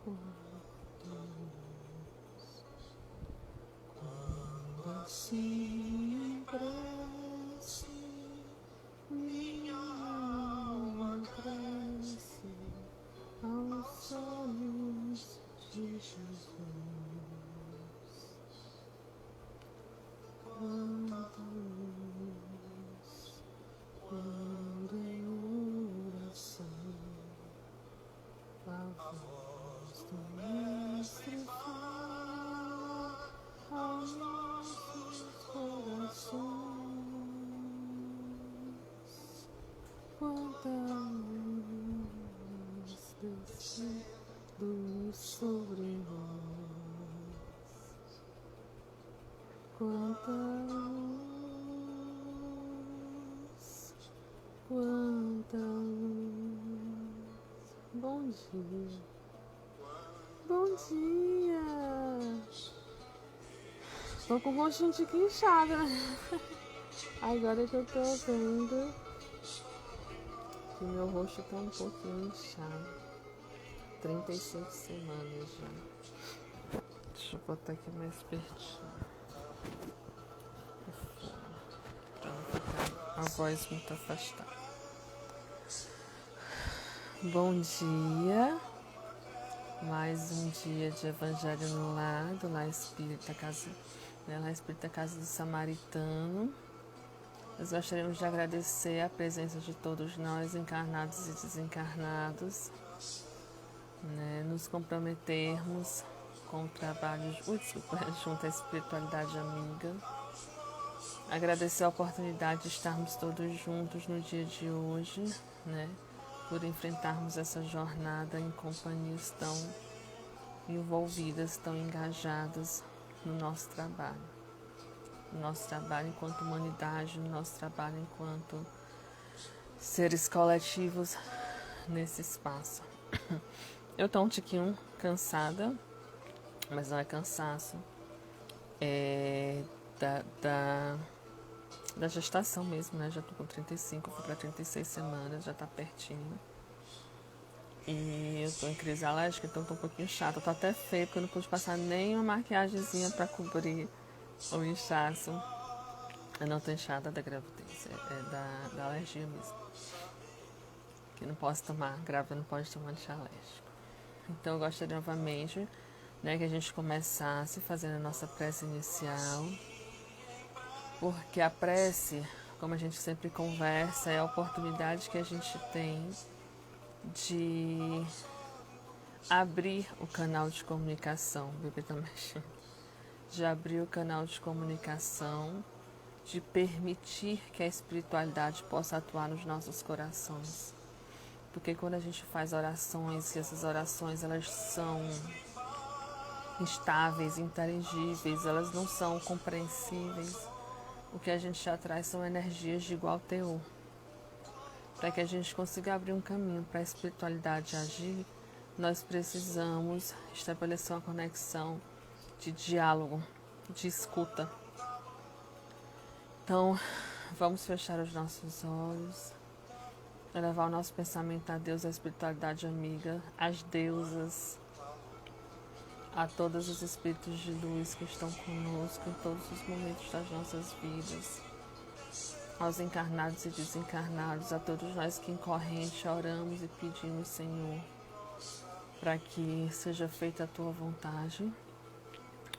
Quando assim em prece minha alma cresce aos olhos de Jesus. Quanta luz, quando em oração a voz do Mestre fala aos nossos corações. Quanta luz descendo sobre nós, quanta luz, quanta luz. Bom dia, bom dia. Tô com o rostinho de inchado, né? Agora que eu tô vendo que meu rosto tá um pouquinho inchado. 35 semanas já. Deixa eu botar aqui mais pertinho. Pra não ficar a voz muito afastada. Bom dia. Mais um dia de Evangelho no Lar, do Lar Espírita Casa, Lar Espírita Casa do Samaritano. Nós gostaríamos de agradecer a presença de todos nós, encarnados e desencarnados, né, nos comprometermos com o trabalho junto à espiritualidade amiga. Agradecer a oportunidade de estarmos todos juntos no dia de hoje, né, por enfrentarmos essa jornada em companhias tão envolvidas, tão engajadas no nosso trabalho. No nosso trabalho enquanto humanidade, no nosso trabalho enquanto seres coletivos nesse espaço. Eu estou um tiquinho cansada, mas não é cansaço. É da gestação mesmo, né? Já estou com 35, fui para 36 semanas, já está pertinho. E eu estou em crise alérgica, então estou um pouquinho chata. Estou até feia, porque eu não pude passar nem uma maquiagemzinha para cobrir o inchaço. Eu não estou inchada da gravidez, é da alergia mesmo. Que não posso tomar, grávida não pode tomar antialérgico. Então eu gostaria novamente, né, que a gente começasse fazendo a nossa prece inicial, porque a prece, como a gente sempre conversa, é a oportunidade que a gente tem de abrir o canal de comunicação, o bebê tá mexendo, de abrir o canal de comunicação, de permitir que a espiritualidade possa atuar nos nossos corações. Porque quando a gente faz orações, e essas orações elas são instáveis, intangíveis, elas não são compreensíveis, o que a gente já traz são energias de igual teor. Para que a gente consiga abrir um caminho para a espiritualidade agir, nós precisamos estabelecer uma conexão de diálogo, de escuta. Então, vamos fechar os nossos olhos, elevar o nosso pensamento a Deus, a espiritualidade amiga, às deusas, a todos os espíritos de luz que estão conosco em todos os momentos das nossas vidas, aos encarnados e desencarnados, a todos nós que em corrente oramos e pedimos, Senhor, para que seja feita a Tua vontade,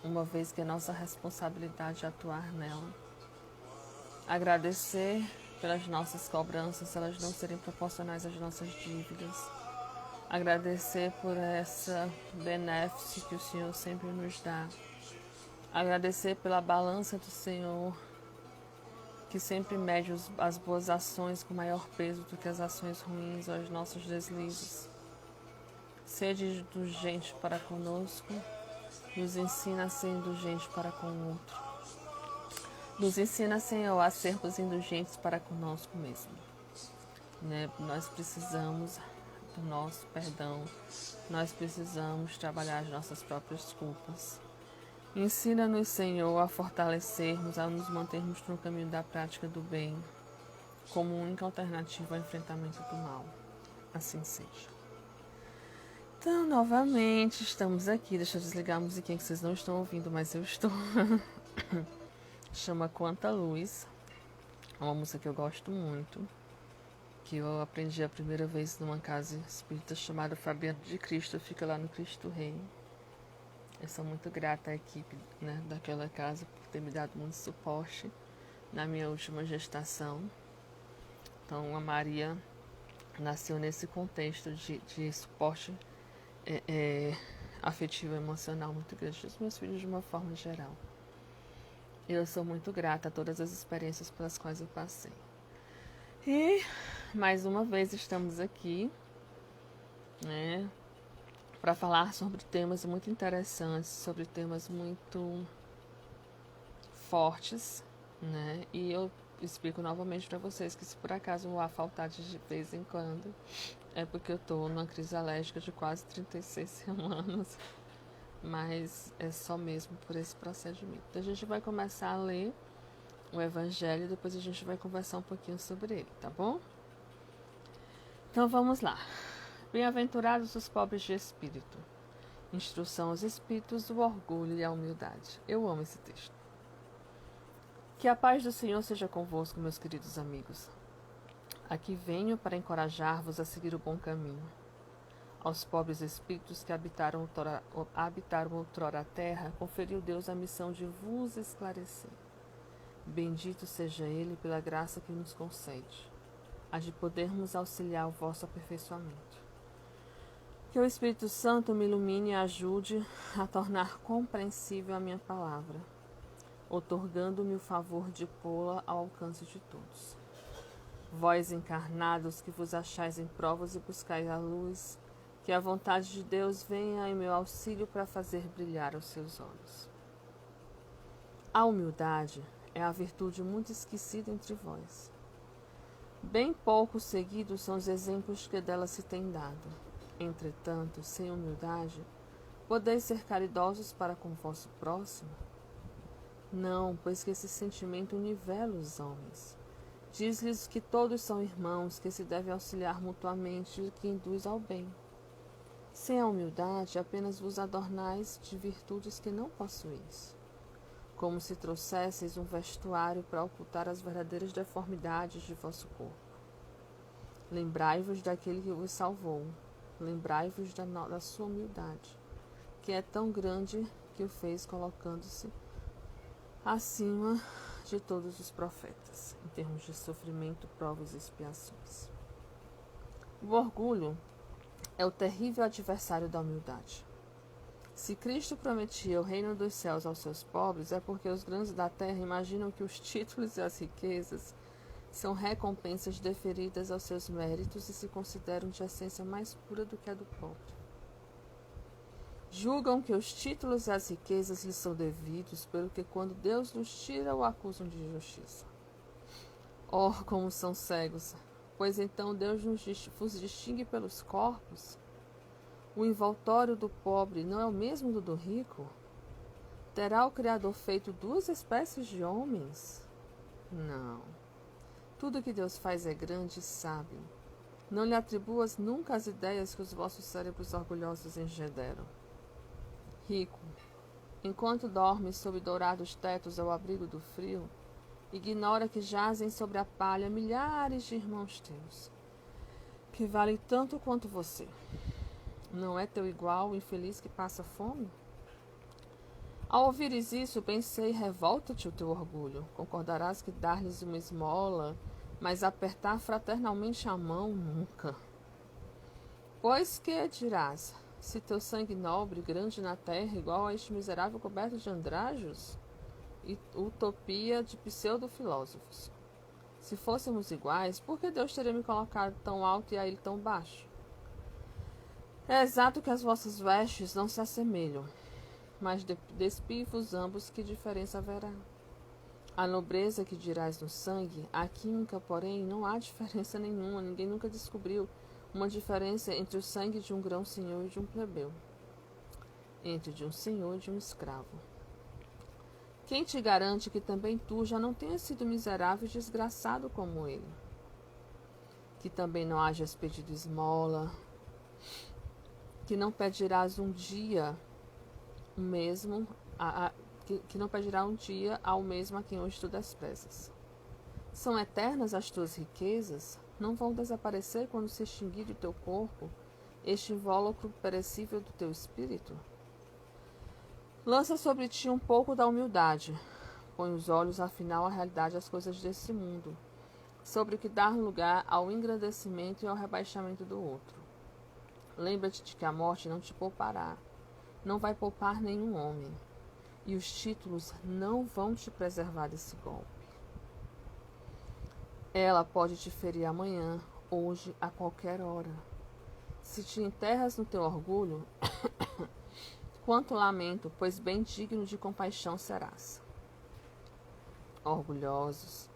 uma vez que é nossa responsabilidade atuar nela. Agradecer pelas nossas cobranças, elas não serem proporcionais às nossas dívidas. Agradecer por essa benéfice que o Senhor sempre nos dá. Agradecer pela balança do Senhor, que sempre mede as boas ações com maior peso do que as ações ruins ou os nossos deslizes. Sede indulgente para conosco, nos ensina a ser indulgente para com o outro. Nos ensina, Senhor, a sermos indulgentes para conosco mesmo. Né? Nós precisamos do nosso perdão, nós precisamos trabalhar as nossas próprias culpas. Ensina-nos, Senhor, a fortalecermos, a nos mantermos no caminho da prática do bem, como única alternativa ao enfrentamento do mal. Assim seja. Então, novamente, estamos aqui. Deixa eu desligar a musiquinha que vocês não estão ouvindo, mas eu estou. Chama Quanta Luz. É uma música que eu gosto muito. Que eu aprendi a primeira vez numa casa espírita chamada Fabiano de Cristo. Fica lá no Cristo Rei. Eu sou muito grata à equipe, né, daquela casa por ter me dado muito suporte na minha última gestação. Então, a Maria nasceu nesse contexto de suporte afetivo e emocional muito grande dos meus filhos de uma forma geral. Eu sou muito grata a todas as experiências pelas quais eu passei. E, mais uma vez, estamos aqui, né, para falar sobre temas muito interessantes, sobre temas muito fortes, né? E eu explico novamente para vocês que se por acaso há faltar de vez em quando, é porque eu estou numa crise alérgica de quase 36 semanas, mas é só mesmo por esse procedimento. Então, a gente vai começar a ler o Evangelho e depois a gente vai conversar um pouquinho sobre ele, tá bom? Então, vamos lá. Bem-aventurados os pobres de espírito. Instrução aos espíritos do orgulho e a humildade. Eu amo esse texto. Que a paz do Senhor seja convosco, meus queridos amigos. Aqui venho para encorajar-vos a seguir o bom caminho. Aos pobres espíritos que habitaram outrora a terra, conferiu Deus a missão de vos esclarecer. Bendito seja Ele pela graça que nos concede, a de podermos auxiliar o vosso aperfeiçoamento. Que o Espírito Santo me ilumine e ajude a tornar compreensível a minha palavra, outorgando-me o favor de pô-la ao alcance de todos. Vós encarnados que vos achais em provas e buscais a luz, que a vontade de Deus venha em meu auxílio para fazer brilhar os seus olhos. A humildade é a virtude muito esquecida entre vós. Bem pouco seguidos são os exemplos que dela se tem dado. Entretanto, sem humildade, podeis ser caridosos para com o vosso próximo? Não, pois que esse sentimento nivela os homens. Diz-lhes que todos são irmãos, que se devem auxiliar mutuamente e que induz ao bem. Sem a humildade, apenas vos adornais de virtudes que não possuís, como se trouxesseis um vestuário para ocultar as verdadeiras deformidades de vosso corpo. Lembrai-vos daquele que vos salvou. Lembrai-vos da sua humildade, que é tão grande que o fez colocando-se acima de todos os profetas, em termos de sofrimento, provas e expiações. O orgulho é o terrível adversário da humildade. Se Cristo prometia o reino dos céus aos seus pobres, é porque os grandes da terra imaginam que os títulos e as riquezas são recompensas deferidas aos seus méritos e se consideram de essência mais pura do que a do pobre. Julgam que os títulos e as riquezas lhes são devidos, pelo que quando Deus los tira, o acusam de injustiça. Oh, como são cegos! Pois então Deus vos distingue pelos corpos? O envoltório do pobre não é o mesmo do rico? Terá o Criador feito duas espécies de homens? Não. Tudo que Deus faz é grande e sábio. Não lhe atribuas nunca as ideias que os vossos cérebros orgulhosos engenderam. Rico, enquanto dormes sob dourados tetos ao abrigo do frio, ignora que jazem sobre a palha milhares de irmãos teus, que valem tanto quanto você. Não é teu igual o infeliz que passa fome? Ao ouvires isso, pensei, revolta-te o teu orgulho. Concordarás que dar-lhes uma esmola, mas apertar fraternalmente a mão, nunca. Pois que dirás, se teu sangue nobre, grande na terra, igual a este miserável coberto de andrajos? Utopia de pseudo-filósofos. Se fôssemos iguais, por que Deus teria me colocado tão alto e a ele tão baixo? É exato que as vossas vestes não se assemelham, mas despi-vos ambos, que diferença haverá? A nobreza que dirás no sangue, a química, porém, não há diferença nenhuma. Ninguém nunca descobriu uma diferença entre o sangue de um grão-senhor e de um plebeu, entre de um senhor e de um escravo. Quem te garante que também tu já não tenhas sido miserável e desgraçado como ele? Que também não hajas pedido esmola, que não pedirás um dia o mesmo, que não pedirá um dia ao mesmo a quem hoje tu desprezas. São eternas as tuas riquezas, não vão desaparecer quando se extinguir do teu corpo este invólucro perecível do teu espírito? Lança sobre ti um pouco da humildade, põe os olhos afinal à realidade das coisas desse mundo, sobre o que dar lugar ao engrandecimento e ao rebaixamento do outro. Lembra-te de que a morte não te poupará, não vai poupar nenhum homem, e os títulos não vão te preservar desse golpe. Ela pode te ferir amanhã, hoje, a qualquer hora. Se te enterras no teu orgulho, quanto lamento, pois bem digno de compaixão serás. Orgulhosos,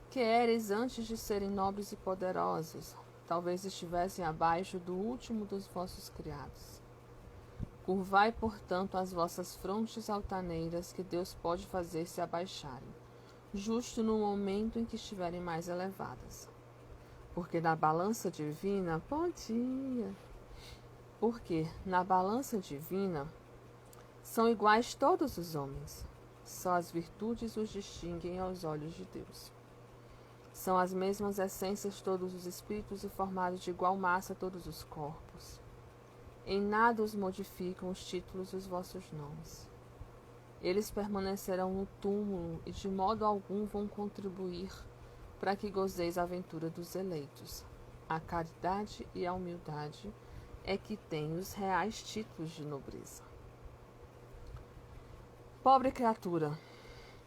que éreis antes de serem nobres e poderosos, talvez estivessem abaixo do último dos vossos criados. Curvai, portanto, as vossas frontes altaneiras, que Deus pode fazer se abaixarem, justo no momento em que estiverem mais elevadas. Porque na balança divina, são iguais todos os homens. Só as virtudes os distinguem aos olhos de Deus. São as mesmas essências todos os espíritos e formados de igual massa todos os corpos. Em nada os modificam os títulos dos vossos nomes. Eles permanecerão no túmulo e de modo algum vão contribuir para que gozeis a aventura dos eleitos. A caridade e a humildade é que têm os reais títulos de nobreza. Pobre criatura,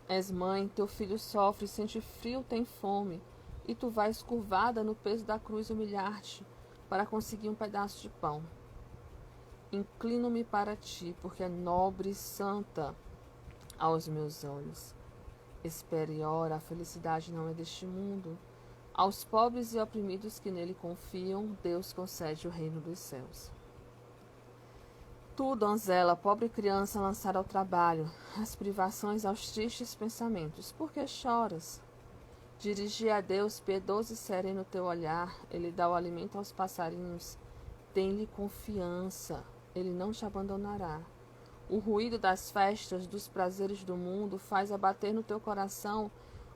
és mãe, teu filho sofre, sente frio, tem fome, e tu vais curvada no peso da cruz humilhar-te para conseguir um pedaço de pão. Inclino-me para ti, porque é nobre e santa aos meus olhos. Espere e ora, a felicidade não é deste mundo. Aos pobres e oprimidos que nele confiam, Deus concede o reino dos céus. Tu, donzela, pobre criança lançada ao trabalho, às privações, aos tristes pensamentos, por que choras? Dirigi a Deus piedoso e sereno teu olhar, Ele dá o alimento aos passarinhos. Tem-lhe confiança, Ele não te abandonará. O ruído das festas, dos prazeres do mundo, faz abater no teu coração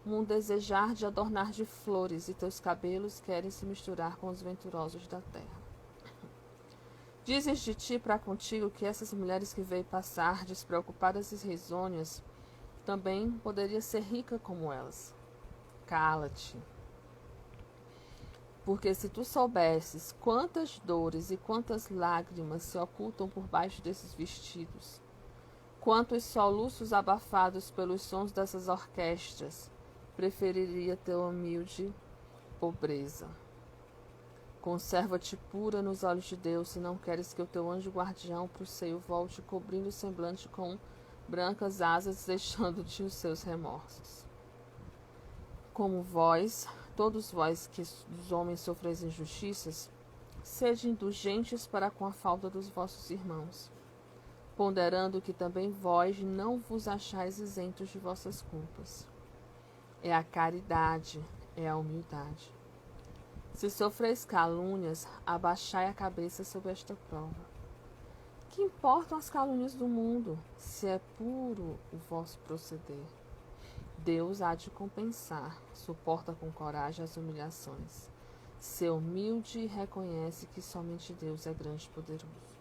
um desejar de adornar de flores, e teus cabelos querem se misturar com os venturosos da terra. Dizes de ti para contigo que essas mulheres que veio passar, despreocupadas e risonhas, também poderia ser rica como elas. Cala-te. Porque se tu soubesses quantas dores e quantas lágrimas se ocultam por baixo desses vestidos, quantos soluços abafados pelos sons dessas orquestras, preferiria teu humilde pobreza. Conserva-te pura nos olhos de Deus, se não queres que o teu anjo guardião pro seio volte, cobrindo o semblante com brancas asas, deixando-te os seus remorsos. Como vós, todos vós que dos homens sofreis injustiças, sede indulgentes para com a falta dos vossos irmãos, ponderando que também vós não vos achais isentos de vossas culpas. É a caridade, é a humildade. Se sofreis calúnias, abaixai a cabeça sob esta prova. Que importam as calúnias do mundo, se é puro o vosso proceder? Deus há de compensar, suporta com coragem as humilhações. Sê humilde e reconhece que somente Deus é grande e poderoso.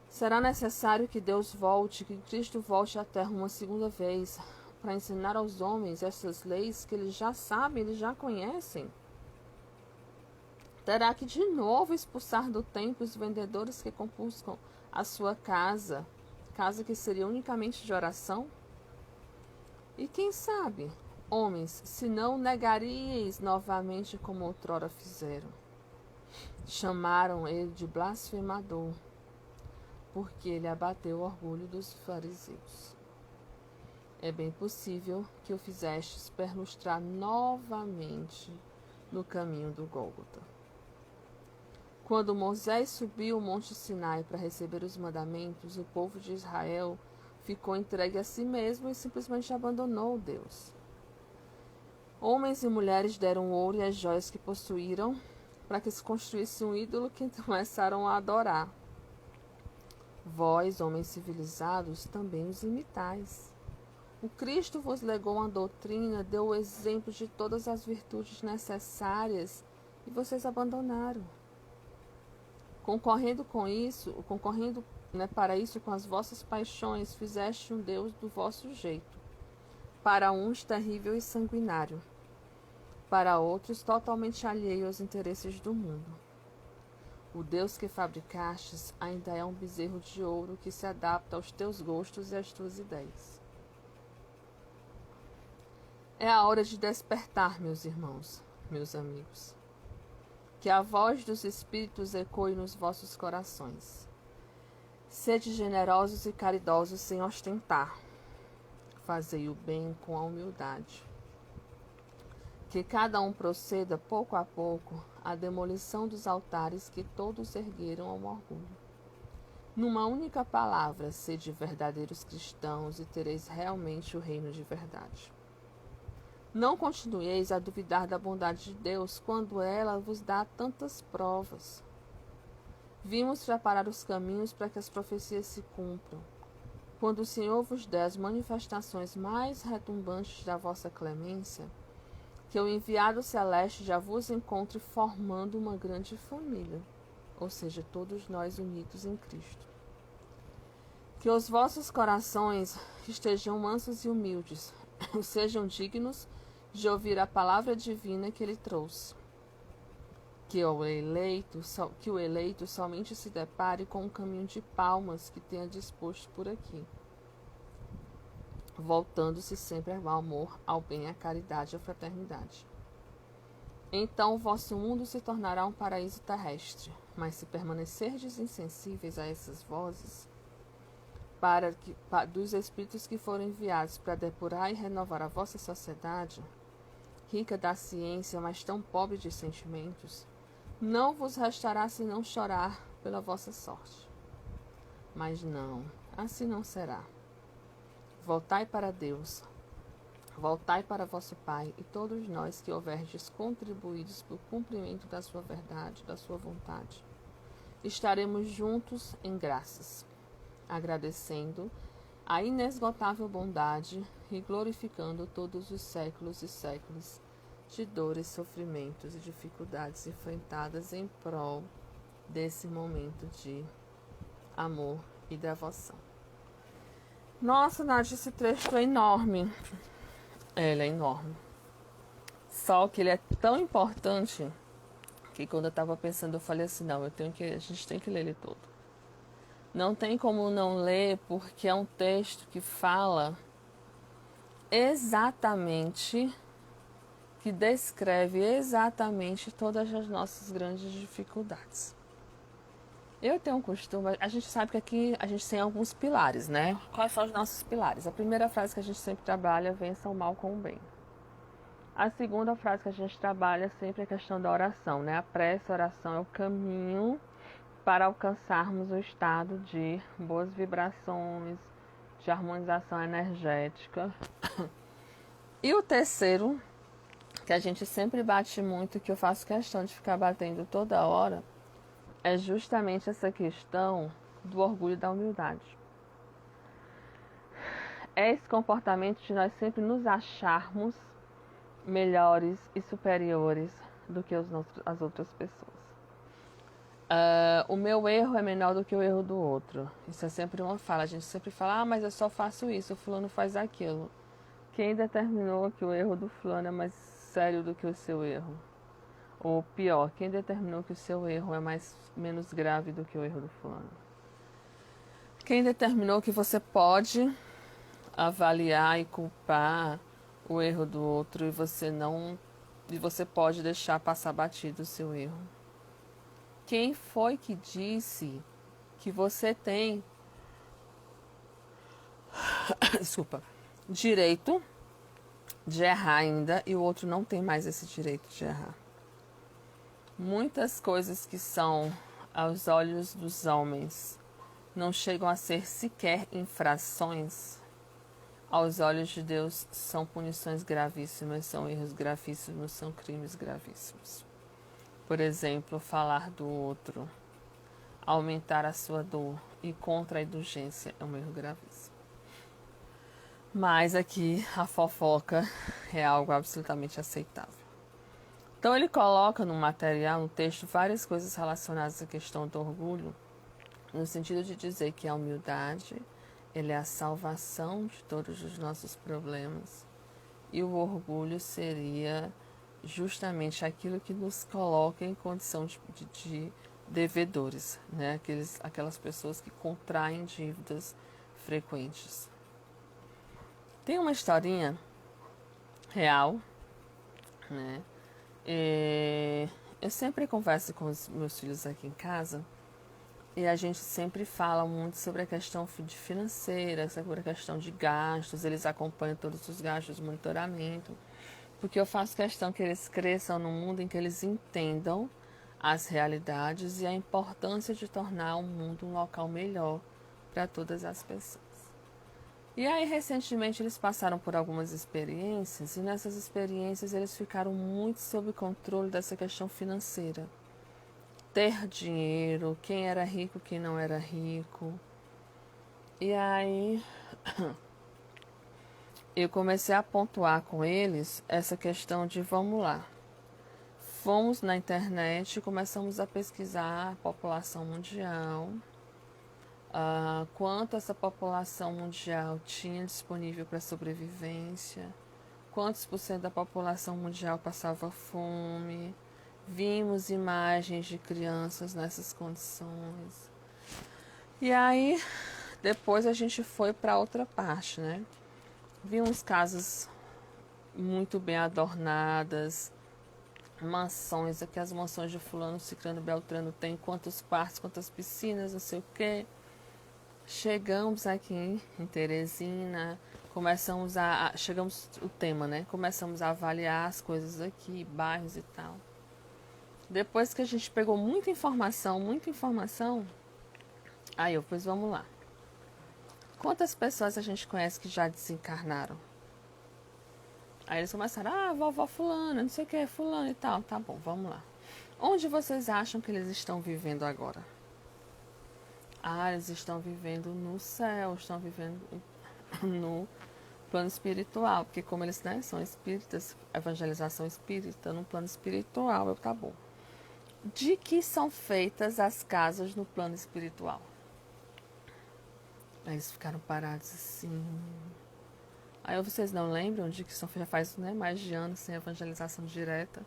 Será necessário que Deus volte, que Cristo volte à terra uma segunda vez, para ensinar aos homens essas leis que eles já sabem, eles já conhecem. Terá que de novo expulsar do templo os vendedores que compuscam a sua casa, casa que seria unicamente de oração? E quem sabe, homens, se não negaríeis novamente como outrora fizeram? Chamaram ele de blasfemador, porque ele abateu o orgulho dos fariseus. É bem possível que o fizestes perlustrar novamente no caminho do Gólgota. Quando Moisés subiu o monte Sinai para receber os mandamentos, o povo de Israel ficou entregue a si mesmo e simplesmente abandonou Deus. Homens e mulheres deram o ouro e as joias que possuíram para que se construísse um ídolo que começaram a adorar. Vós, homens civilizados, também os imitais. O Cristo vos legou uma doutrina, deu o exemplo de todas as virtudes necessárias e vocês abandonaram. Concorrendo para isso com as vossas paixões, fizeste um Deus do vosso jeito. Para uns terrível e sanguinário, para outros totalmente alheio aos interesses do mundo. O Deus que fabricastes ainda é um bezerro de ouro que se adapta aos teus gostos e às tuas ideias. É a hora de despertar, meus irmãos, meus amigos. Que a voz dos Espíritos ecoe nos vossos corações. Sede generosos e caridosos sem ostentar. Fazei o bem com a humildade. Que cada um proceda, pouco a pouco, à demolição dos altares que todos ergueram ao orgulho. Numa única palavra, sede verdadeiros cristãos e tereis realmente o reino de verdade. Não continueis a duvidar da bondade de Deus quando ela vos dá tantas provas. Vimos preparar os caminhos para que as profecias se cumpram. Quando o Senhor vos der as manifestações mais retumbantes da vossa clemência, que o enviado celeste já vos encontre formando uma grande família, ou seja, todos nós unidos em Cristo. Que os vossos corações estejam mansos e humildes, sejam dignos de ouvir a palavra divina que ele trouxe. Que o eleito somente se depare com um caminho de palmas que tenha disposto por aqui, voltando-se sempre ao amor, ao bem, à caridade e à fraternidade. Então o vosso mundo se tornará um paraíso terrestre, mas se permanecerdes insensíveis a essas vozes, dos espíritos que foram enviados para depurar e renovar a vossa sociedade, rica da ciência, mas tão pobre de sentimentos, não vos restará senão chorar pela vossa sorte. Mas não, assim não será. Voltai para Deus, voltai para vosso Pai, e todos nós que houverdes contribuídos para o cumprimento da sua verdade, da sua vontade, estaremos juntos em graças, agradecendo a inesgotável bondade e glorificando todos os séculos e séculos de dores, sofrimentos e dificuldades enfrentadas em prol desse momento de amor e devoção. Nossa, Nádia, esse trecho é enorme. Ele é enorme. Só que ele é tão importante que quando eu estava pensando, eu falei assim, não, a gente tem que ler ele todo. Não tem como não ler, porque é um texto que fala exatamente, que descreve exatamente todas as nossas grandes dificuldades. Eu tenho um costume, a gente sabe que aqui a gente tem alguns pilares, né? Quais são os nossos pilares? A primeira frase que a gente sempre trabalha é vença o mal com o bem. A segunda frase que a gente trabalha é sempre a questão da oração, né? A prece, a oração é o caminho para alcançarmos o estado de boas vibrações, de harmonização energética. E o terceiro, que a gente sempre bate muito, que eu faço questão de ficar batendo toda hora, é justamente essa questão do orgulho e da humildade. É esse comportamento de nós sempre nos acharmos melhores e superiores do que as outras pessoas. O meu erro é menor do que o erro do outro. Isso é sempre uma fala. A gente sempre fala, mas eu só faço isso, o fulano faz aquilo. Quem determinou que o erro do fulano é mais sério do que o seu erro? Ou pior, quem determinou que o seu erro é menos grave do que o erro do fulano? Quem determinou que você pode avaliar e culpar o erro do outro e você pode deixar passar batido o seu erro? Quem foi que disse que você tem direito de errar ainda e o outro não tem mais esse direito de errar? Muitas coisas que são, aos olhos dos homens, não chegam a ser sequer infrações, aos olhos de Deus são punições gravíssimas, são erros gravíssimos, são crimes gravíssimos. Por exemplo, falar do outro, aumentar a sua dor e contra a indulgência é um erro gravíssimo. Mas aqui a fofoca é algo absolutamente aceitável. Então ele coloca no material, no texto, várias coisas relacionadas à questão do orgulho, no sentido de dizer que a humildade, ele é a salvação de todos os nossos problemas. E o orgulho seria justamente aquilo que nos coloca em condição de devedores, né? Aquelas pessoas que contraem dívidas frequentes. Tem uma historinha real, né? Eu sempre converso com os meus filhos aqui em casa e a gente sempre fala muito sobre a questão financeira, sobre a questão de gastos. Eles acompanham todos os gastos, monitoramento, porque eu faço questão que eles cresçam num mundo em que eles entendam as realidades e a importância de tornar o mundo um local melhor para todas as pessoas. E aí, recentemente, eles passaram por algumas experiências e nessas experiências eles ficaram muito sob controle dessa questão financeira. Ter dinheiro, quem era rico, quem não era rico. E aí, eu comecei a pontuar com eles essa questão de, vamos lá, fomos na internet e começamos a pesquisar a população mundial, quanto essa população mundial tinha disponível para sobrevivência, quantos por cento da população mundial passava fome, vimos imagens de crianças nessas condições. E aí, depois a gente foi para outra parte, né? Vimos casas muito bem adornadas, mansões, aqui as mansões de fulano, ciclano, beltrano tem quantos quartos, quantas piscinas, não sei o quê. Chegamos aqui em Teresina, chegamos o tema, né? Começamos a avaliar as coisas aqui, bairros e tal. Depois que a gente pegou muita informação, aí pois vamos lá. Quantas pessoas a gente conhece que já desencarnaram? Aí eles começaram, vovó fulana, não sei o que, fulano e tal. Tá bom, vamos lá. Onde vocês acham que eles estão vivendo agora? Eles estão vivendo no céu, estão vivendo no plano espiritual, porque como eles, né, são espíritas, evangelização espírita no plano espiritual, tá bom. De que são feitas as casas no plano espiritual? Aí eles ficaram parados assim. Aí vocês não lembram de que são feitas, já faz, né, mais de anos sem evangelização direta.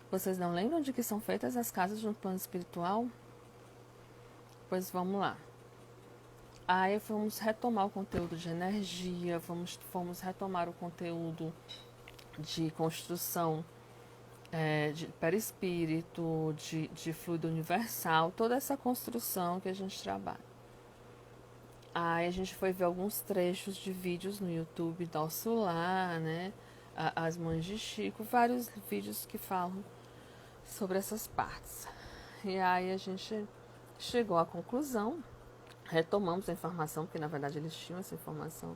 Vocês não lembram de que são feitas as casas no plano espiritual? Pois vamos lá. Aí fomos retomar o conteúdo de energia, fomos retomar o conteúdo de construção de perispírito, de fluido universal, toda essa construção que a gente trabalha. Aí a gente foi ver alguns trechos de vídeos no YouTube Nosso Lar, né? As Mães de Chico, vários vídeos que falam sobre essas partes. E aí a gente chegou à conclusão, retomamos a informação, porque na verdade eles tinham essa informação,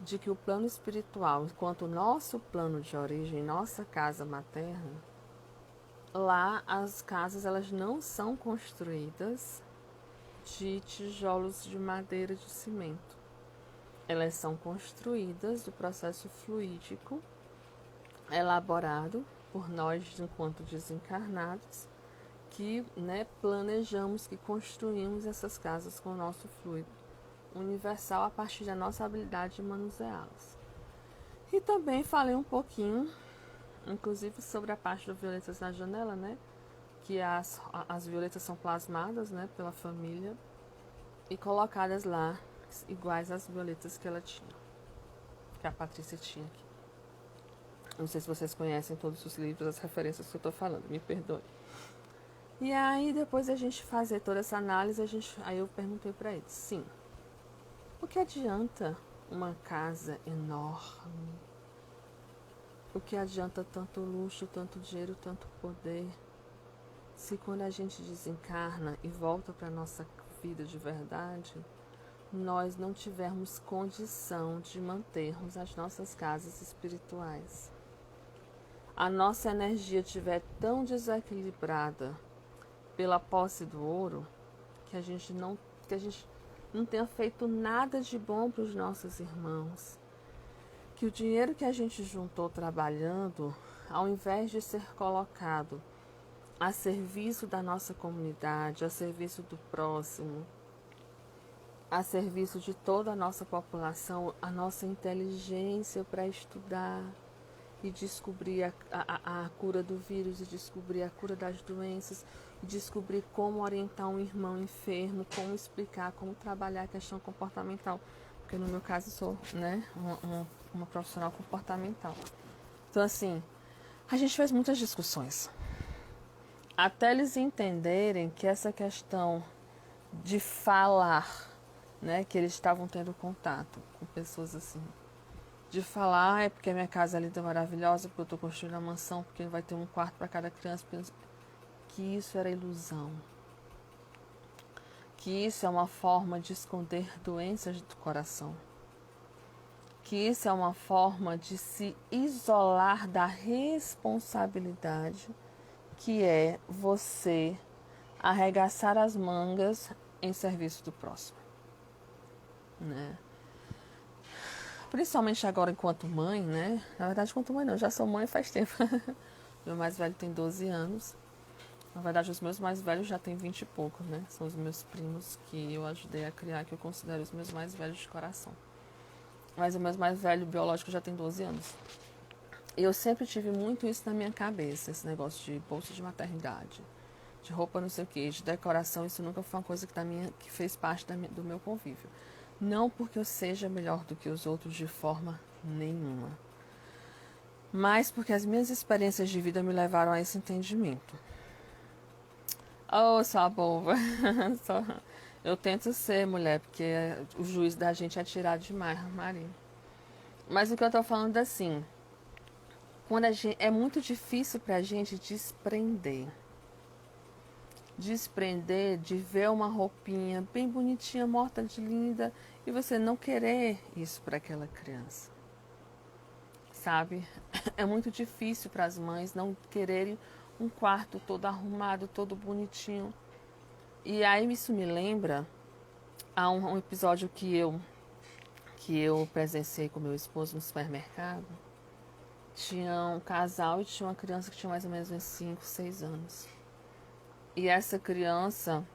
de que o plano espiritual, enquanto o nosso plano de origem, nossa casa materna, lá as casas elas não são construídas de tijolos de madeira de cimento. Elas são construídas do processo fluídico elaborado por nós enquanto desencarnados, que, né, planejamos, que construímos essas casas com o nosso fluido universal a partir da nossa habilidade de manuseá-las. E também falei um pouquinho, inclusive, sobre a parte do Violetas na Janela, né? Que as violetas são plasmadas, né, pela família e colocadas lá, iguais às violetas que ela tinha, que a Patrícia tinha aqui. Não sei se vocês conhecem todos os livros, as referências que eu estou falando, me perdoe. E aí, depois a gente fazer toda essa análise, aí eu perguntei para eles, sim, o que adianta uma casa enorme? O que adianta tanto luxo, tanto dinheiro, tanto poder, se quando a gente desencarna e volta para a nossa vida de verdade, nós não tivermos condição de mantermos as nossas casas espirituais? a nossa energia estiver tão desequilibrada pela posse do ouro, que a gente não tenha feito nada de bom para os nossos irmãos, que o dinheiro que a gente juntou trabalhando, ao invés de ser colocado a serviço da nossa comunidade, a serviço do próximo, a serviço de toda a nossa população, a nossa inteligência para estudar e descobrir a cura do vírus, e descobrir a cura das doenças, e descobrir como orientar um irmão enfermo, como explicar, como trabalhar a questão comportamental. Porque no meu caso sou, né, uma profissional comportamental. Então, assim, a gente fez muitas discussões. Até eles entenderem que essa questão de falar, né, que eles estavam tendo contato com pessoas assim, de falar, é porque a minha casa ali é maravilhosa, porque eu estou construindo uma mansão, porque vai ter um quarto para cada criança, que isso era ilusão. Que isso é uma forma de esconder doenças do coração. Que isso é uma forma de se isolar da responsabilidade que é você arregaçar as mangas em serviço do próximo, né? Principalmente agora enquanto mãe, né? Na verdade, enquanto mãe não, já sou mãe faz tempo. Meu mais velho tem 12 anos. Na verdade, os meus mais velhos já têm 20 e pouco, né? São os meus primos que eu ajudei a criar, que eu considero os meus mais velhos de coração. Mas o meu mais velho biológico já tem 12 anos. E eu sempre tive muito isso na minha cabeça, esse negócio de bolsa de maternidade, de roupa não sei o que, de decoração. Isso nunca foi uma coisa que fez parte do meu convívio. Não porque eu seja melhor do que os outros de forma nenhuma, mas porque as minhas experiências de vida me levaram a esse entendimento. Oh, sua boba. Eu tento ser mulher, porque o juízo da gente é tirado demais, Maria. Mas o que eu tô falando é assim, quando é muito difícil pra gente desprender de ver uma roupinha bem bonitinha, morta de linda, e você não querer isso para aquela criança, sabe? É muito difícil para as mães não quererem um quarto todo arrumado, todo bonitinho. E aí isso me lembra a um episódio que eu presenciei com meu esposo no supermercado. Tinha um casal e tinha uma criança que tinha mais ou menos uns 5, 6 anos. E essa criança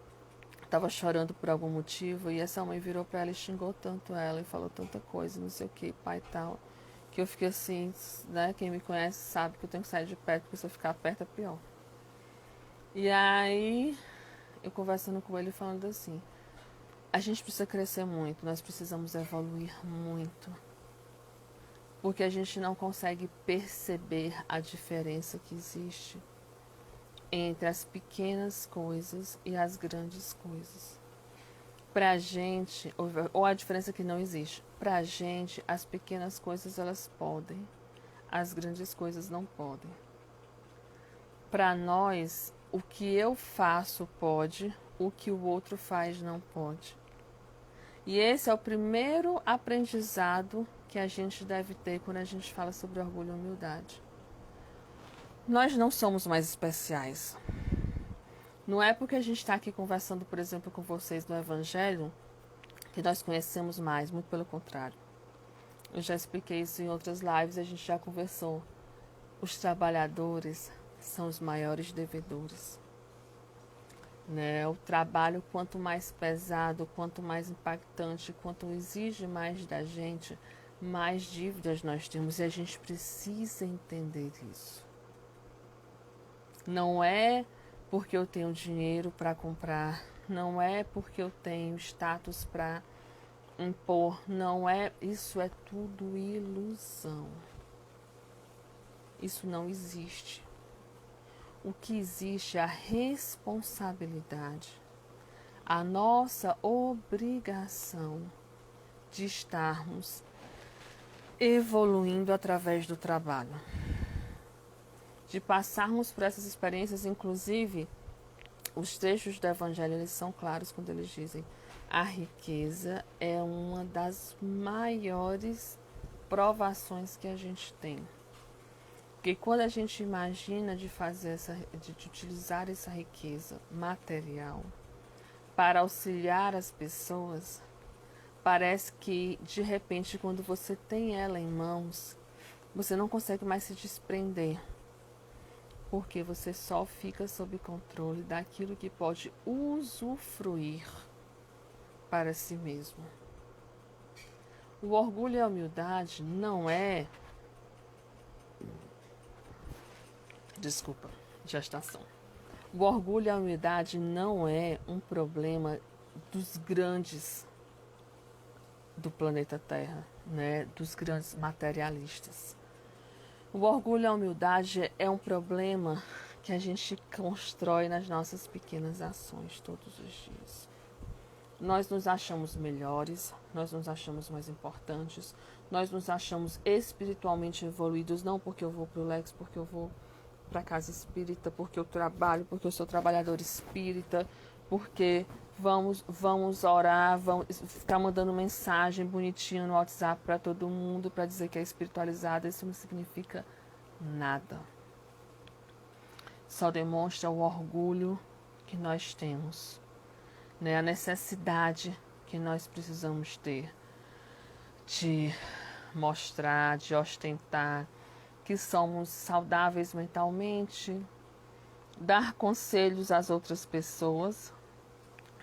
estava chorando por algum motivo, e essa mãe virou para ela e xingou tanto ela e falou tanta coisa, não sei o que, pai e tal, que eu fiquei assim, né? Quem me conhece sabe que eu tenho que sair de perto, porque se eu ficar perto é pior. E aí, eu conversando com ele, falando assim, a gente precisa crescer muito, nós precisamos evoluir muito, porque a gente não consegue perceber a diferença que existe entre as pequenas coisas e as grandes coisas. Pra gente, ou a diferença que não existe, pra gente as pequenas coisas elas podem, as grandes coisas não podem. Pra nós, o que eu faço pode, o que o outro faz não pode. E esse é o primeiro aprendizado que a gente deve ter quando a gente fala sobre orgulho e humildade. Nós não somos mais especiais. Não é porque a gente está aqui conversando, por exemplo, com vocês do Evangelho, que nós conhecemos mais, muito pelo contrário. Eu já expliquei isso em outras lives, a gente já conversou. Os trabalhadores são os maiores devedores. Né? O trabalho, quanto mais pesado, quanto mais impactante, quanto exige mais da gente, mais dívidas nós temos, e a gente precisa entender isso. Não é porque eu tenho dinheiro para comprar, não é porque eu tenho status para impor, não é, isso é tudo ilusão. Isso não existe. O que existe é a responsabilidade, a nossa obrigação de estarmos evoluindo através do trabalho, de passarmos por essas experiências. Inclusive, os trechos do Evangelho, eles são claros quando eles dizem: a riqueza é uma das maiores provações que a gente tem. Porque quando a gente imagina de utilizar essa riqueza material para auxiliar as pessoas, parece que de repente quando você tem ela em mãos, você não consegue mais se desprender, porque você só fica sob controle daquilo que pode usufruir para si mesmo. O orgulho e a humildade não é... Desculpa, gestação. O orgulho e a humildade não é um problema dos grandes do planeta Terra, né? Dos grandes materialistas. O orgulho e a humildade é um problema que a gente constrói nas nossas pequenas ações todos os dias. Nós nos achamos melhores, nós nos achamos mais importantes, nós nos achamos espiritualmente evoluídos, não porque eu vou para o Lex, porque eu vou para a casa espírita, porque eu trabalho, porque eu sou trabalhador espírita, porque vamos orar, vamos ficar mandando mensagem bonitinha no WhatsApp para todo mundo para dizer que é espiritualizada. Isso não significa nada. Só demonstra o orgulho que nós temos, né? A necessidade que nós precisamos ter de mostrar, de ostentar que somos saudáveis mentalmente, dar conselhos às outras pessoas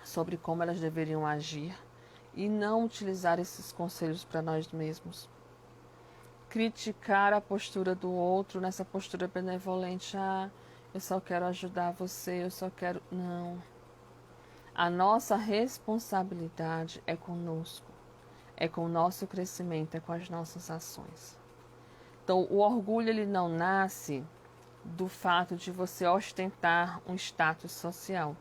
sobre como elas deveriam agir e não utilizar esses conselhos para nós mesmos. Criticar a postura do outro nessa postura benevolente. Ah, eu só quero ajudar você, eu só quero... Não. A nossa responsabilidade é conosco, é com o nosso crescimento, é com as nossas ações. Então, o orgulho ele não nasce do fato de você ostentar um status social.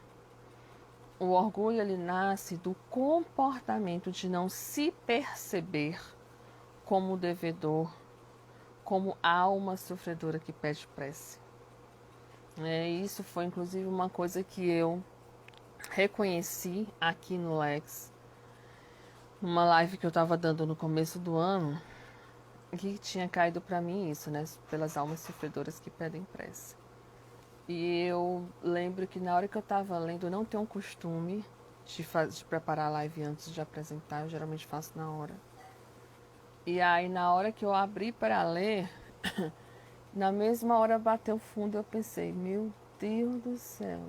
O orgulho ele nasce do comportamento de não se perceber como devedor, como alma sofredora que pede prece. Isso foi inclusive uma coisa que eu reconheci aqui no Lex, numa live que eu estava dando no começo do ano, que tinha caído para mim isso, né? Pelas almas sofredoras que pedem prece. E eu lembro que na hora que eu estava lendo, eu não tenho um costume de preparar a live antes de apresentar, eu geralmente faço na hora. E aí na hora que eu abri para ler, na mesma hora bateu fundo, eu pensei, meu Deus do céu,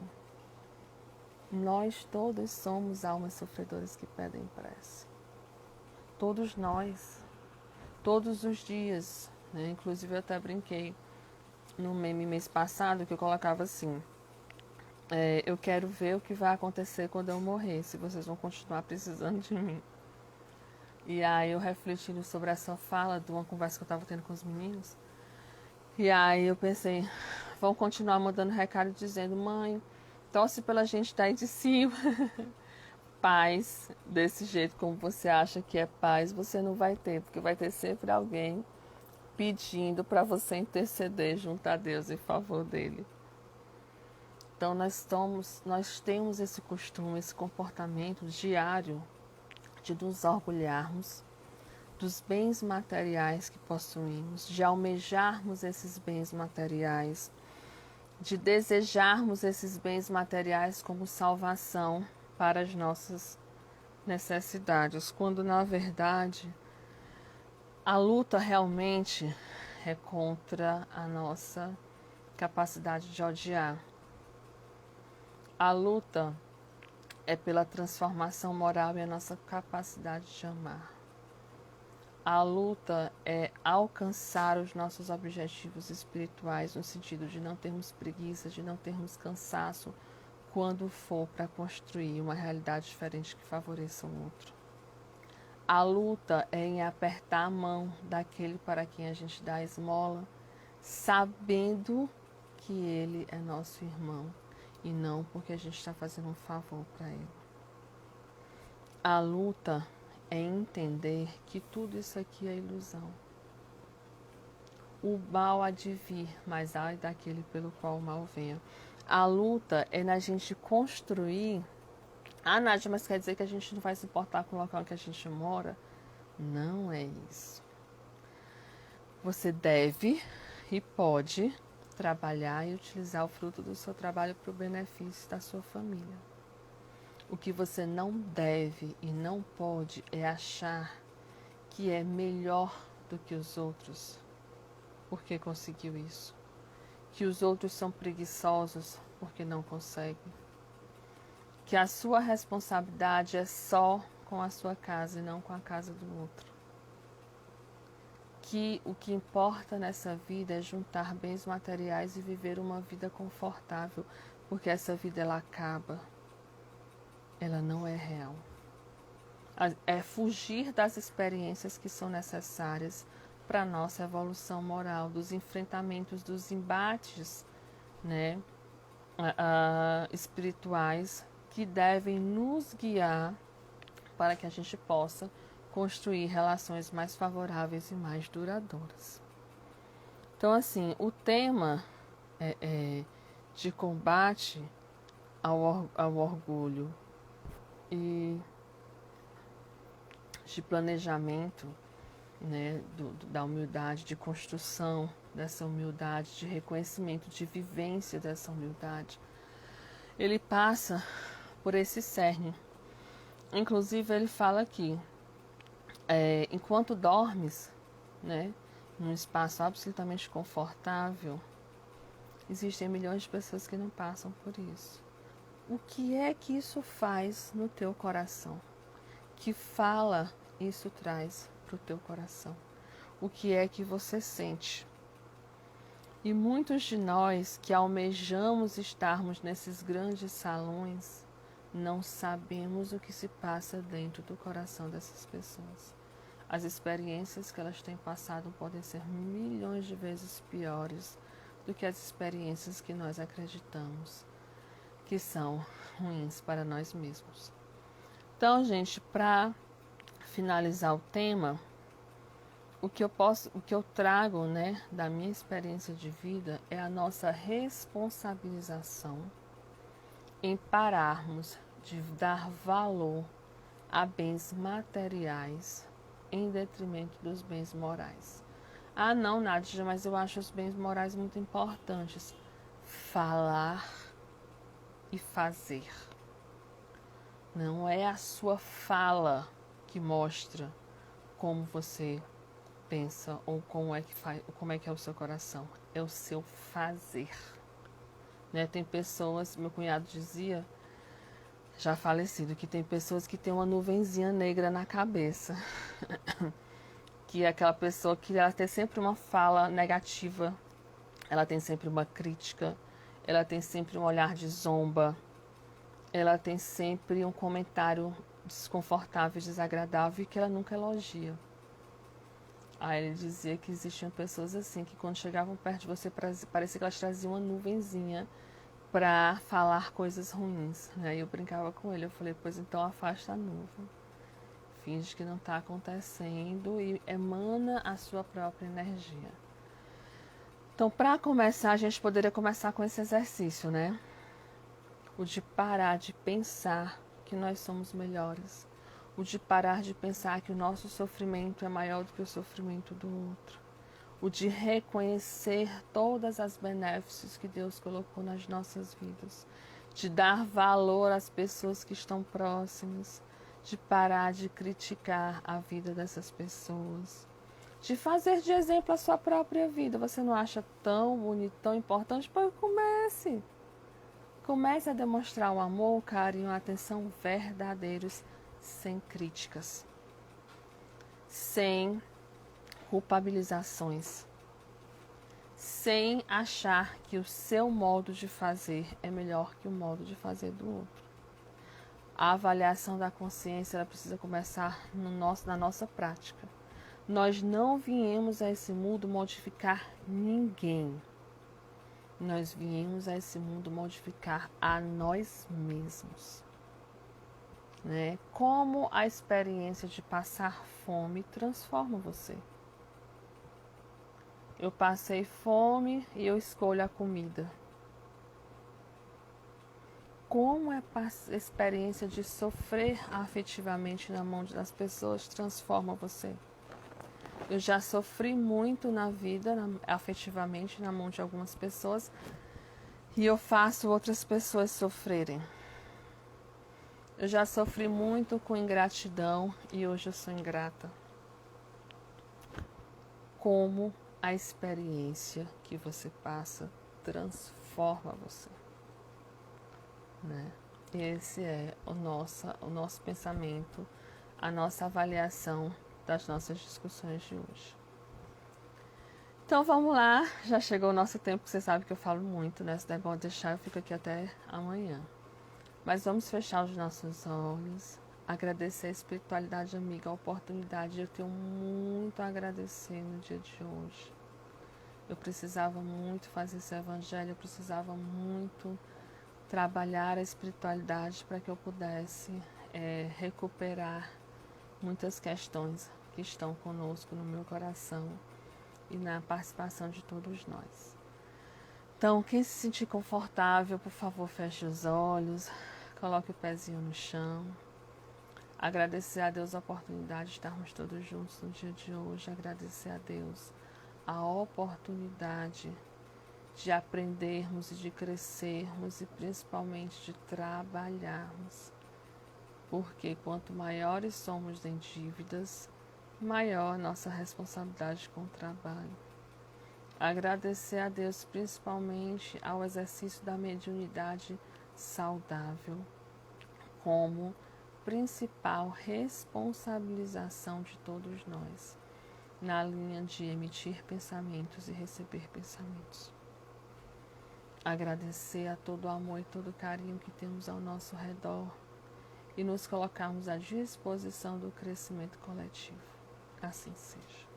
nós todos somos almas sofredoras que pedem prece. Todos nós. Todos os dias, né? Inclusive eu até brinquei no meme mês passado que eu colocava assim, eu quero ver o que vai acontecer quando eu morrer, se vocês vão continuar precisando de mim. E aí eu refletindo sobre essa fala de uma conversa que eu estava tendo com os meninos, e aí eu pensei, vão continuar mandando recado dizendo, mãe, torce pela gente daí de cima. Paz, desse jeito como você acha que é paz, você não vai ter, porque vai ter sempre alguém pedindo para você interceder junto a Deus em favor dele. Então nós temos esse costume, esse comportamento diário de nos orgulharmos dos bens materiais que possuímos, de almejarmos esses bens materiais, de desejarmos esses bens materiais como salvação para as nossas necessidades, quando na verdade a luta realmente é contra a nossa capacidade de odiar. A luta é pela transformação moral e a nossa capacidade de amar. A luta é alcançar os nossos objetivos espirituais no sentido de não termos preguiça, de não termos cansaço, quando for para construir uma realidade diferente que favoreça o outro. A luta é em apertar a mão daquele para quem a gente dá a esmola, sabendo que ele é nosso irmão e não porque a gente está fazendo um favor para ele. A luta é entender que tudo isso aqui é ilusão. O mal há de vir, mas ai daquele pelo qual o mal venha. A luta é na gente construir... Ah, Nádia, mas quer dizer que a gente não vai se importar com o local que a gente mora? Não é isso. Você deve e pode trabalhar e utilizar o fruto do seu trabalho para o benefício da sua família. O que você não deve e não pode é achar que é melhor do que os outros porque conseguiu isso. Que os outros são preguiçosos porque não conseguem. Que a sua responsabilidade é só com a sua casa e não com a casa do outro. Que o que importa nessa vida é juntar bens materiais e viver uma vida confortável, porque essa vida ela acaba. Ela não é real. É fugir das experiências que são necessárias para a nossa evolução moral, dos enfrentamentos, dos embates, né, espirituais que devem nos guiar para que a gente possa construir relações mais favoráveis e mais duradouras. Então, assim, o tema de combate ao orgulho e de planejamento, né, da humildade, de construção dessa humildade, de reconhecimento, de vivência dessa humildade, ele passa por esse cerne. Inclusive, ele fala aqui, enquanto dormes, né, num espaço absolutamente confortável, existem milhões de pessoas que não passam por isso. O que é que isso faz no teu coração? Que fala isso traz para o teu coração? O que é que você sente? E muitos de nós que almejamos estarmos nesses grandes salões, não sabemos o que se passa dentro do coração dessas pessoas. As experiências que elas têm passado podem ser milhões de vezes piores do que as experiências que nós acreditamos que são ruins para nós mesmos. Então, gente, para finalizar o tema, o que eu trago, né, da minha experiência de vida é a nossa responsabilização em pararmos de dar valor a bens materiais em detrimento dos bens morais. Ah, não, Nádia, mas eu acho os bens morais muito importantes. Falar e fazer. Não é a sua fala que mostra como você pensa ou como é que é o seu coração. É o seu fazer. Né? Tem pessoas, meu cunhado dizia, já falecido, que tem pessoas que têm uma nuvenzinha negra na cabeça. Que é aquela pessoa que ela tem sempre uma fala negativa, ela tem sempre uma crítica, ela tem sempre um olhar de zomba, ela tem sempre um comentário desconfortável, desagradável e que ela nunca elogia. Aí ele dizia que existiam pessoas assim, que quando chegavam perto de você, parecia que elas traziam uma nuvenzinha para falar coisas ruins. Aí eu brincava com ele, eu falei, pois então afasta a nuvem. Finge que não está acontecendo e emana a sua própria energia. Então, para começar, a gente poderia começar com esse exercício, né? O de parar de pensar que nós somos melhores. O de parar de pensar que o nosso sofrimento é maior do que o sofrimento do outro. O de reconhecer todas as benéficos que Deus colocou nas nossas vidas. De dar valor às pessoas que estão próximas. De parar de criticar a vida dessas pessoas. De fazer de exemplo a sua própria vida. Você não acha tão bonito, tão importante? Pois comece. Comece a demonstrar o amor, o carinho, a atenção verdadeiros, sem críticas, sem culpabilizações, sem achar que o seu modo de fazer é melhor que o modo de fazer do outro. A avaliação da consciência ela precisa começar na nossa prática. Nós não viemos a esse mundo modificar ninguém. Nós viemos a esse mundo modificar a nós mesmos. Né? Como a experiência de passar fome transforma você. Eu passei fome e eu escolho a comida. Como a experiência de sofrer afetivamente na mão das pessoas transforma você. Eu já sofri muito na vida, afetivamente, na mão de algumas pessoas, e eu faço outras pessoas sofrerem. Eu já sofri muito com ingratidão e hoje eu sou ingrata. Como a experiência que você passa transforma você, né? Esse é o nosso pensamento, a nossa avaliação das nossas discussões de hoje. Então vamos lá, já chegou o nosso tempo, você sabe que eu falo muito, né? Se der bom deixar, eu fico aqui até amanhã. Mas vamos fechar os nossos olhos, agradecer a espiritualidade amiga, a oportunidade. Eu tenho muito a agradecer no dia de hoje. Eu precisava muito fazer esse evangelho, eu precisava muito trabalhar a espiritualidade para que eu pudesse recuperar muitas questões que estão conosco no meu coração e na participação de todos nós. Então, quem se sentir confortável, por favor, feche os olhos, coloque o pezinho no chão. Agradecer a Deus a oportunidade de estarmos todos juntos no dia de hoje. Agradecer a Deus a oportunidade de aprendermos e de crescermos e principalmente de trabalharmos. Porque quanto maiores somos em dívidas, maior nossa responsabilidade com o trabalho. Agradecer a Deus principalmente ao exercício da mediunidade saudável como principal responsabilização de todos nós na linha de emitir pensamentos e receber pensamentos. Agradecer a todo o amor e todo o carinho que temos ao nosso redor e nos colocarmos à disposição do crescimento coletivo. Assim seja.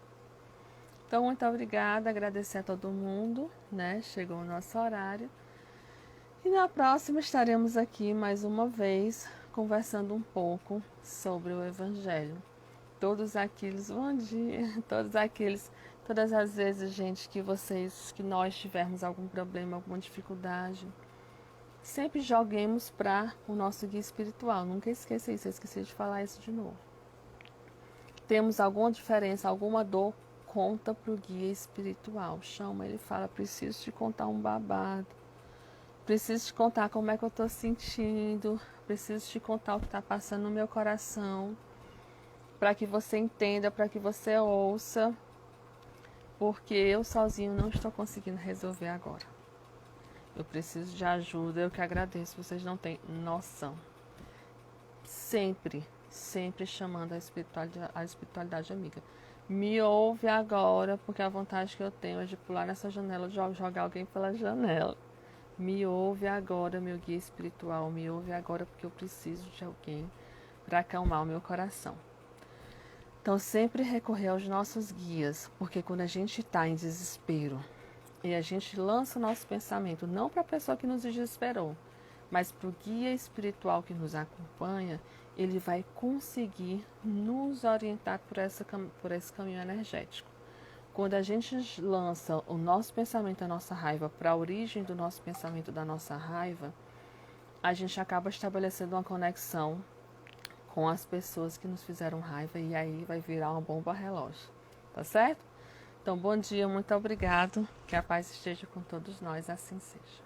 Então, muito obrigada, agradecer a todo mundo, né? Chegou o nosso horário. E na próxima estaremos aqui mais uma vez conversando um pouco sobre o Evangelho. Todos aqueles, bom dia, todas as vezes, gente, que nós tivermos algum problema, alguma dificuldade, sempre joguemos para o nosso guia espiritual. Nunca esqueça isso, eu esqueci de falar isso de novo. Temos alguma diferença, alguma dor, conta para o guia espiritual. Chama, ele fala, preciso te contar um babado. Preciso te contar como é que eu estou sentindo. Preciso te contar o que está passando no meu coração. Para que você entenda, para que você ouça. Porque eu sozinho não estou conseguindo resolver agora. Eu preciso de ajuda, eu que agradeço, vocês não têm noção. Sempre chamando a espiritualidade amiga. Me ouve agora, porque a vontade que eu tenho é de pular nessa janela, jogar alguém pela janela. Me ouve agora, meu guia espiritual, me ouve agora, porque eu preciso de alguém para acalmar o meu coração. Então, sempre recorrer aos nossos guias, porque quando a gente está em desespero e a gente lança o nosso pensamento, não para a pessoa que nos desesperou, mas para o guia espiritual que nos acompanha, ele vai conseguir nos orientar por esse caminho energético. Quando a gente lança o nosso pensamento, a nossa raiva, para a origem do nosso pensamento, da nossa raiva, a gente acaba estabelecendo uma conexão com as pessoas que nos fizeram raiva e aí vai virar uma bomba relógio. Tá certo? Então, bom dia, muito obrigado. Que a paz esteja com todos nós, assim seja.